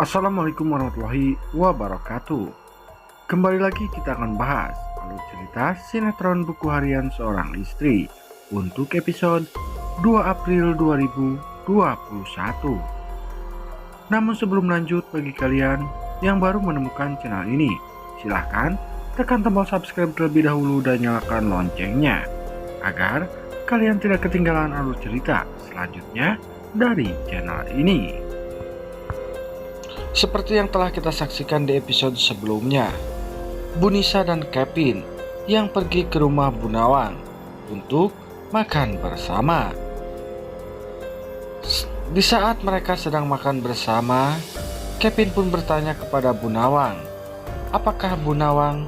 Assalamualaikum warahmatullahi wabarakatuh. Kembali lagi kita akan bahas alur cerita sinetron buku harian seorang istri untuk episode 2 April 2021. Namun sebelum lanjut, bagi kalian yang baru menemukan channel ini, silahkan tekan tombol subscribe terlebih dahulu dan nyalakan loncengnya agar kalian tidak ketinggalan alur cerita selanjutnya dari channel ini. Seperti yang telah kita saksikan di episode sebelumnya, Bu Nisa dan Kevin yang pergi ke rumah Bu Nawang untuk makan bersama. Di saat mereka sedang makan bersama, Kevin pun bertanya kepada Bu Nawang, apakah Bu Nawang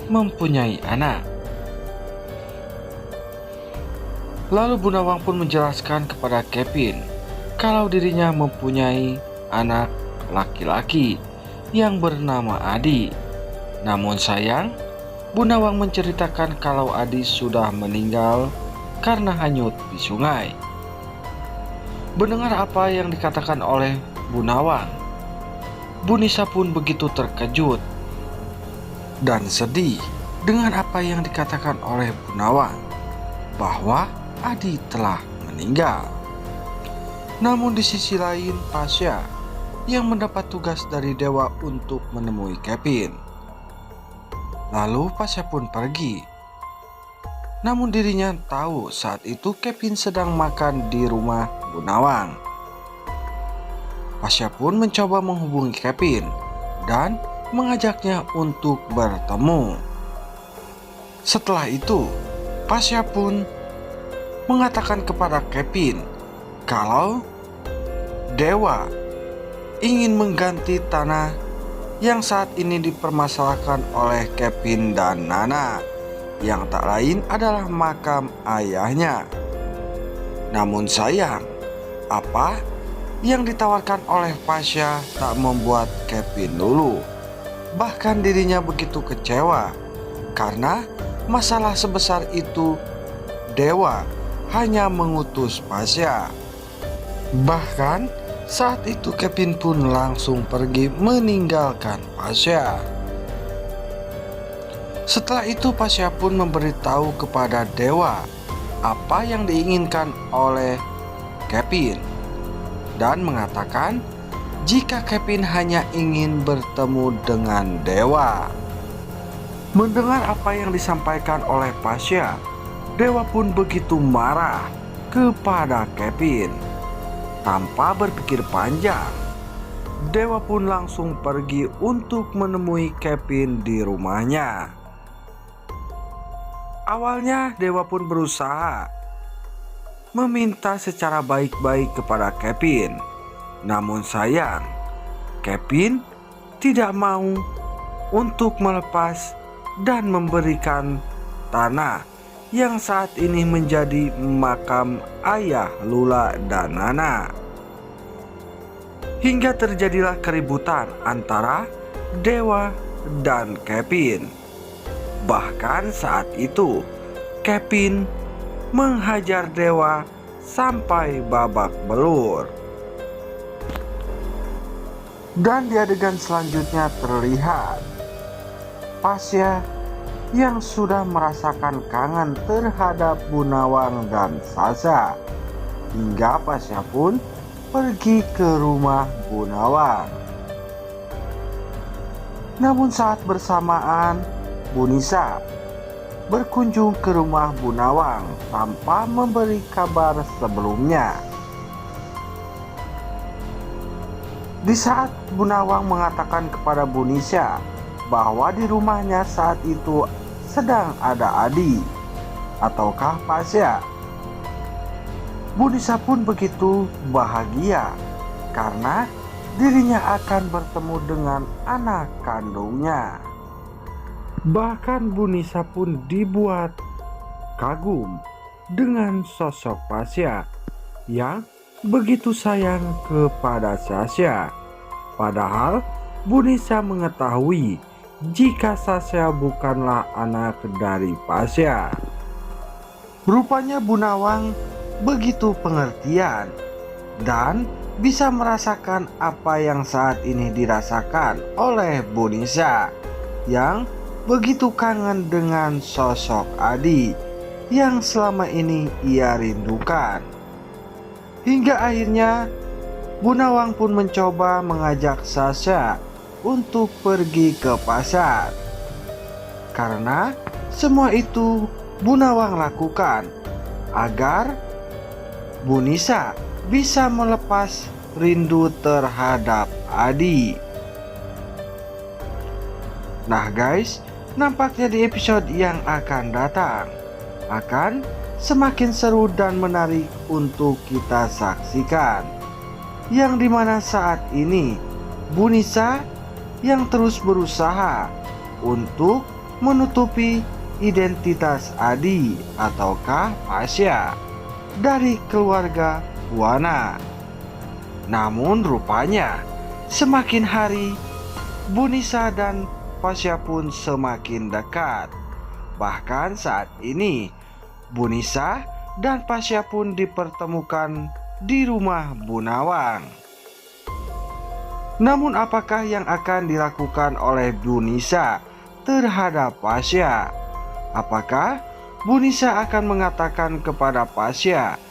mempunyai anak? Lalu Bu Nawang pun menjelaskan kepada Kevin kalau dirinya mempunyai anak laki-laki yang bernama Adi. Namun sayang, Bu Nawang menceritakan kalau Adi sudah meninggal karena hanyut di sungai. Mendengar apa yang dikatakan oleh Bu Nawang, Bu Nisa pun begitu terkejut dan sedih dengan apa yang dikatakan oleh Bu Nawang bahwa Adi telah meninggal. Namun di sisi lain, Pasha yang mendapat tugas dari Dewa untuk menemui Kevin. Lalu Pasha pun pergi. Namun dirinya tahu saat itu Kevin sedang makan di rumah Bu Nawang. Pasha pun mencoba menghubungi Kevin dan mengajaknya untuk bertemu. Setelah itu, Pasha pun mengatakan kepada Kevin kalau Dewa ingin mengganti tanah yang saat ini dipermasalahkan oleh Kevin dan Nana, yang tak lain adalah makam ayahnya. Namun sayang, apa yang ditawarkan oleh Pasha tak membuat Kevin luluh. Bahkan dirinya begitu kecewa karena masalah sebesar itu Dewa hanya mengutus Pasha. Bahkan saat itu Kevin pun langsung pergi meninggalkan Pasha. Setelah itu Pasha pun memberitahu kepada Dewa apa yang diinginkan oleh Kevin dan mengatakan jika Kevin hanya ingin bertemu dengan Dewa. Mendengar apa yang disampaikan oleh Pasha, Dewa pun begitu marah kepada Kevin. Tanpa berpikir panjang, Dewa pun langsung pergi untuk menemui Kevin di rumahnya. Awalnya Dewa pun berusaha meminta secara baik-baik kepada Kevin. Namun sayang, Kevin tidak mau untuk melepas dan memberikan tanah yang saat ini menjadi makam ayah Lula dan Nana. Hingga terjadilah keributan antara Dewa dan Kevin. Bahkan saat itu Kevin menghajar Dewa sampai babak belur. Dan di adegan selanjutnya terlihat Pasha yang sudah merasakan kangen terhadap Bu Nawang dan Sasha. Hingga Pasha pun pergi ke rumah Bu Nawang. Namun saat bersamaan, Bu Nisa berkunjung ke rumah Bu Nawang tanpa memberi kabar sebelumnya. Di saat Bu Nawang mengatakan kepada Bu Nisa bahwa di rumahnya saat itu sedang ada Adi ataukah Pasha, Bu Nisa pun begitu bahagia karena dirinya akan bertemu dengan anak kandungnya. Bahkan Bu Nisa pun dibuat kagum dengan sosok Pasha yang begitu sayang kepada Sasha. Padahal Bu Nisa mengetahui jika Sasha bukanlah anak dari Pasha. Rupanya Bu Nawang begitu pengertian dan bisa merasakan apa yang saat ini dirasakan oleh Bu Nisa yang begitu kangen dengan sosok Adi yang selama ini ia rindukan. Hingga akhirnya Bu Nawang pun mencoba mengajak Sasha untuk pergi ke pasar. Karena semua itu Bu Nawang lakukan agar Bu Nisa bisa melepas rindu terhadap Adi. Nah guys, nampaknya di episode yang akan datang akan semakin seru dan menarik untuk kita saksikan. Yang dimana saat ini Bu Nisa yang terus berusaha untuk menutupi identitas Adi ataukah Pasha dari keluarga Buana. Namun rupanya semakin hari Bu Nisa dan Pasha pun semakin dekat. Bahkan saat ini Bu Nisa dan Pasha pun dipertemukan di rumah Bu Nawang. Namun apakah yang akan dilakukan oleh Bu Nisa terhadap Pasha? Apakah Bu Nisa akan mengatakan kepada Pasha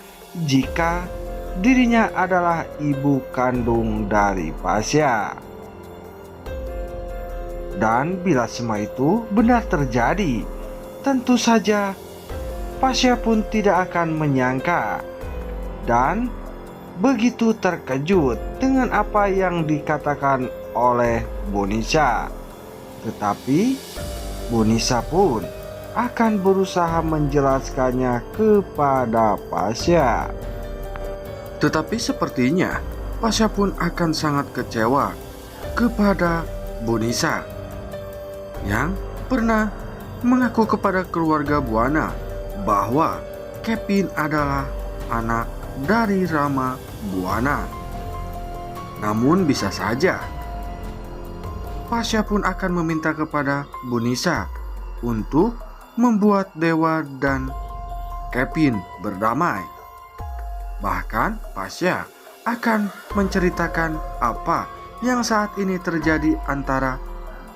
jika dirinya adalah ibu kandung dari Pasha? Dan bila semua itu benar terjadi, tentu saja Pasha pun tidak akan menyangka dan begitu terkejut dengan apa yang dikatakan oleh Bu Nisa. Tetapi Bu Nisa pun akan berusaha menjelaskannya kepada Pasha. Tetapi sepertinya Pasha pun akan sangat kecewa kepada Bu Nisa yang pernah mengaku kepada keluarga Buana bahwa Kevin adalah anak dari Rama Buana. Namun bisa saja Pasha pun akan meminta kepada Bu Nisa untuk membuat Dewa dan Kevin berdamai. Bahkan Pasha akan menceritakan apa yang saat ini terjadi antara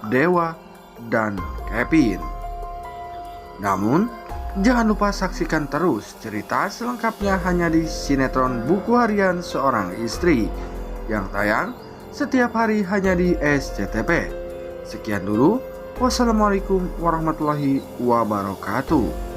Dewa dan Kevin. Namun jangan lupa saksikan terus cerita selengkapnya hanya di sinetron Buku Harian Seorang Istri yang tayang setiap hari hanya di SCTV. Sekian dulu. Wassalamualaikum warahmatullahi wabarakatuh.